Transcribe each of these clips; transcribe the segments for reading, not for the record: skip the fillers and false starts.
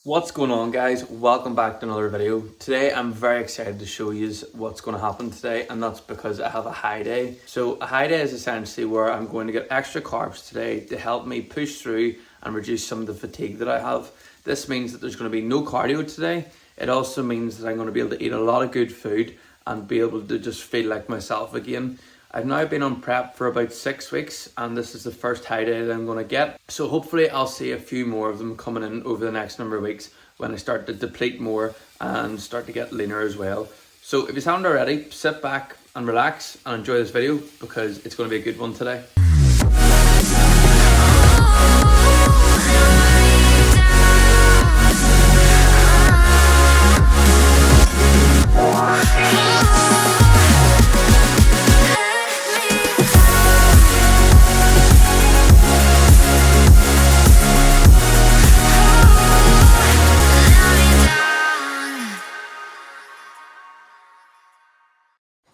What's going on, guys? Welcome back to another video. Today I'm very excited to show you what's going to happen today, and that's because I have a high day. So a high day is essentially where I'm going to get extra carbs today to help me push through and reduce some of the fatigue that I have. This means that there's going to be no cardio today. It also means that I'm going to be able to eat a lot of good food and be able to just feel like myself again. I've now been on prep for about 6 weeks, and this is the first high day that I'm going to get. So hopefully I'll see a few more of them coming in over the next number of weeks when I start to deplete more and start to get leaner as well. So if you haven't already, sit back and relax and enjoy this video because it's going to be a good one today.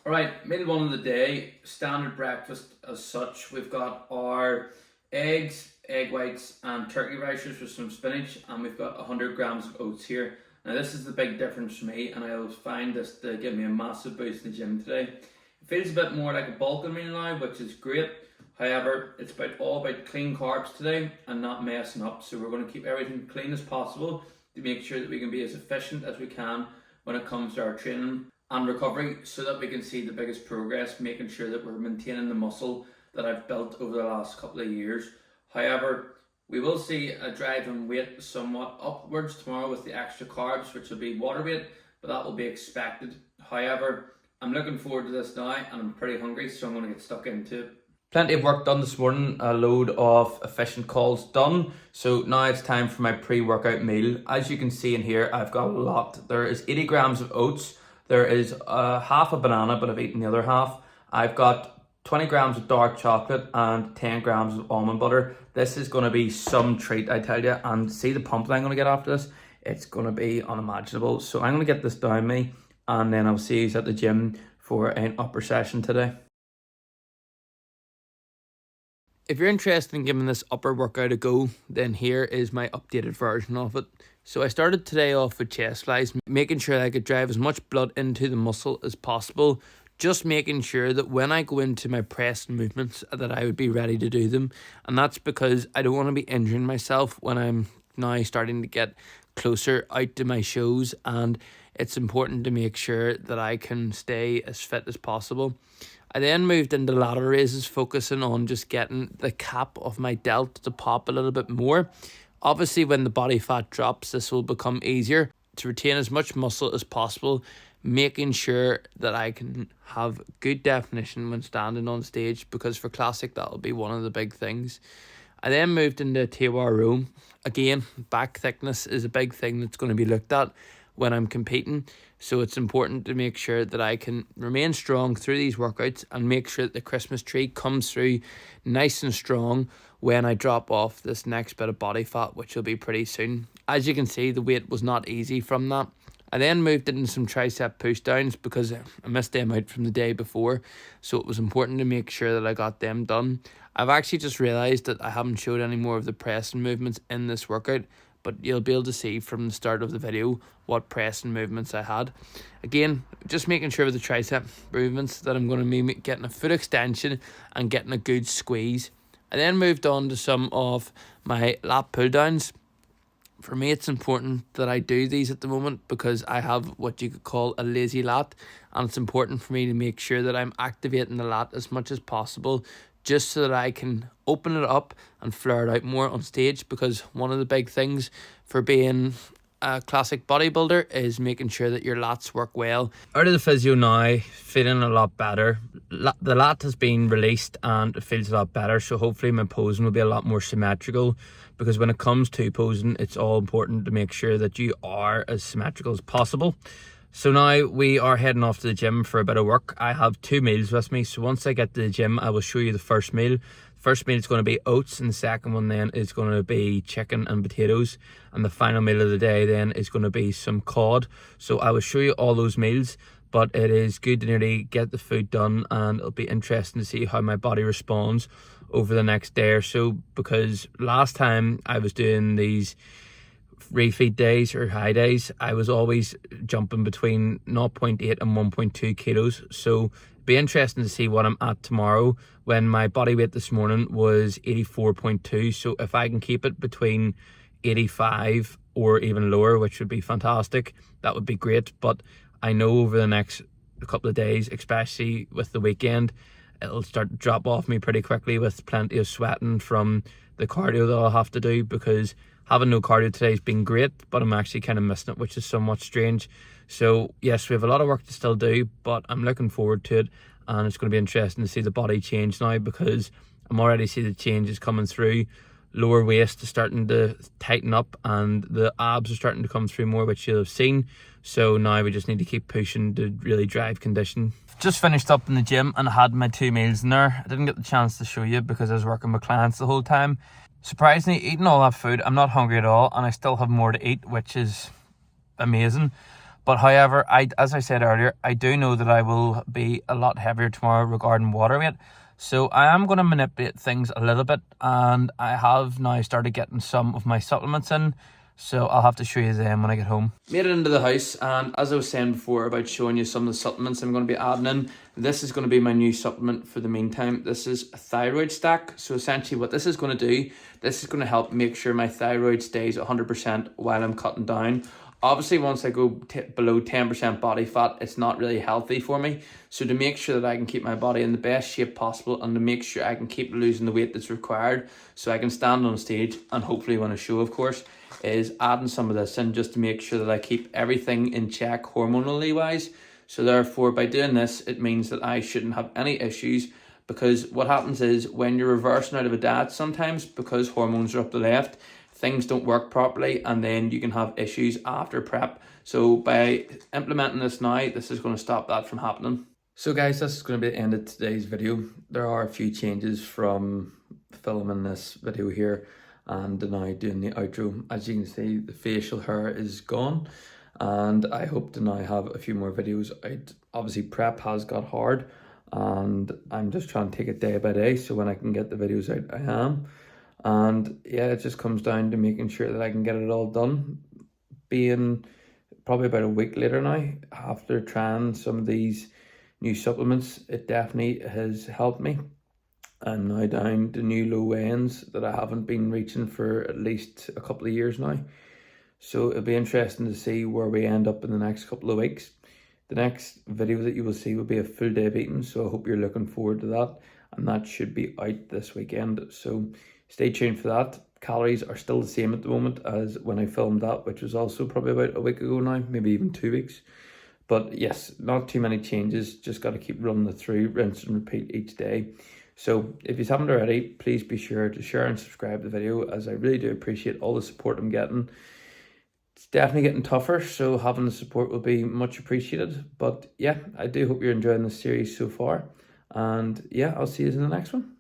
Alright, meal one of the day, standard breakfast as such. We've got our eggs, egg whites and turkey rashers with some spinach, and we've got 100 grams of oats here. Now this is the big difference for me, and I'll find this to give me a massive boost in the gym today. It feels a bit more like a bulking meal now, which is great. However, it's all about clean carbs today and not messing up. So we're going to keep everything clean as possible to make sure that we can be as efficient as we can when it comes to our training and recovery, so that we can see the biggest progress, making sure that we're maintaining the muscle that I've built over the last couple of years. However, we will see a drive in weight somewhat upwards tomorrow with the extra carbs, which will be water weight, but that will be expected. However, I'm looking forward to this now, and I'm pretty hungry, so I'm going to get stuck into it. Plenty of work done this morning, a load of efficient calls done. So now it's time for my pre-workout meal. As you can see in here, I've got a lot. There is 80 grams of oats. There is half a banana, but I've eaten the other half. I've got 20 grams of dark chocolate and 10 grams of almond butter. This is going to be some treat, I tell you. And see the pump that I'm going to get after this? It's going to be unimaginable. So I'm going to get this down me, and then I'll see you at the gym for an upper session today. If you're interested in giving this upper workout a go, then here is my updated version of it. So I started today off with chest flies, making sure I could drive as much blood into the muscle as possible, just making sure that when I go into my press movements that I would be ready to do them. And that's because I don't want to be injuring myself when I'm now starting to get closer out to my shows, and it's important to make sure that I can stay as fit as possible. I then moved into lateral raises, focusing on just getting the cap of my delt to pop a little bit more. Obviously, when the body fat drops, this will become easier to retain as much muscle as possible, making sure that I can have good definition when standing on stage, because for classic, that will be one of the big things. I then moved into T-bar row. Again, back thickness is a big thing that's going to be looked at when I'm competing. So it's important to make sure that I can remain strong through these workouts and make sure that the Christmas tree comes through nice and strong when I drop off this next bit of body fat, which will be pretty soon. As you can see, the weight was not easy from that. I then moved into some tricep push downs because I missed them out from the day before. So it was important to make sure that I got them done. I've actually just realised that I haven't showed any more of the pressing movements in this workout, but you'll be able to see from the start of the video what pressing movements I had. Again, just making sure with the tricep movements that I'm going to be getting a foot extension and getting a good squeeze. I then moved on to some of my lat pull downs. For me, it's important that I do these at the moment because I have what you could call a lazy lat, and it's important for me to make sure that I'm activating the lat as much as possible, just so that I can open it up and flare it out more on stage, because one of the big things for being a classic bodybuilder is making sure that your lats work well. Out of the physio now, feeling a lot better. The lat has been released and it feels a lot better, so hopefully my posing will be a lot more symmetrical, because when it comes to posing, it's all important to make sure that you are as symmetrical as possible. So now we are heading off to the gym for a bit of work. I have 2 meals with me, so once I get to the gym, I will show you the first meal. First meal is going to be oats, and the second one then is going to be chicken and potatoes, and the final meal of the day then is going to be some cod. So I will show you all those meals, but it is good to nearly get the food done, and it'll be interesting to see how my body responds over the next day or so, because last time I was doing these refeed days or high days, I was always jumping between 0.8 and 1.2 kilos. So be interesting to see what I'm at tomorrow, when my body weight this morning was 84.2. So if I can keep it between 85 or even lower, which would be fantastic, that would be great. But I know over the next couple of days, especially with the weekend, it'll start to drop off me pretty quickly, with plenty of sweating from the cardio that I'll have to do, because having no cardio today has been great, but I'm actually kind of missing it, which is somewhat strange. So yes, we have a lot of work to still do, but I'm looking forward to it, and it's going to be interesting to see the body change now, because I'm already seeing the changes coming through. Lower waist is starting to tighten up, and the abs are starting to come through more, which you'll have seen. So now we just need to keep pushing to really drive condition. Just finished up in the gym and I had my 2 meals in there. I didn't get the chance to show you because I was working with clients the whole time. Surprisingly, eating all that food, I'm not hungry at all, and I still have more to eat, which is amazing. But however, as I said earlier, I do know that I will be a lot heavier tomorrow regarding water weight. So I am going to manipulate things a little bit, and I have now started getting some of my supplements in. So I'll have to show you them when I get home. Made it into the house, and as I was saying before about showing you some of the supplements I'm going to be adding in, this is going to be my new supplement for the meantime. This is a thyroid stack. So essentially what this is going to do, this is going to help make sure my thyroid stays 100% while I'm cutting down. Obviously, once I go below 10% body fat, it's not really healthy for me. So to make sure that I can keep my body in the best shape possible, and to make sure I can keep losing the weight that's required, so I can stand on stage and hopefully win a show, of course, is adding some of this in just to make sure that I keep everything in check hormonally wise. So therefore, by doing this, it means that I shouldn't have any issues, because what happens is when you're reversing out of a diet sometimes, because hormones are up the left, things don't work properly, and then you can have issues after prep. So by implementing this now, this is going to stop that from happening. So guys, this is going to be the end of today's video. There are a few changes from filming this video here and now doing the outro. As you can see, the facial hair is gone, and I hope to now have a few more videos out. Obviously prep has got hard, and I'm just trying to take it day by day, so when I can get the videos out, I am. And yeah, it just comes down to making sure that I can get it all done. Being probably about a week later now, after trying some of these new supplements, it definitely has helped me. I'm now down to new low ends that I haven't been reaching for at least a couple of years now. So it'll be interesting to see where we end up in the next couple of weeks. The next video that you will see will be a full day of eating, so I hope you're looking forward to that. And that should be out this weekend, so stay tuned for that. Calories are still the same at the moment as when I filmed that, which was also probably about a week ago now, maybe even 2 weeks. But yes, not too many changes, just got to keep running it through, rinse and repeat each day. So if you haven't already, please be sure to share and subscribe to the video, as I really do appreciate all the support I'm getting. It's definitely getting tougher, so having the support will be much appreciated. But yeah, I do hope you're enjoying this series so far. And yeah, I'll see you in the next one.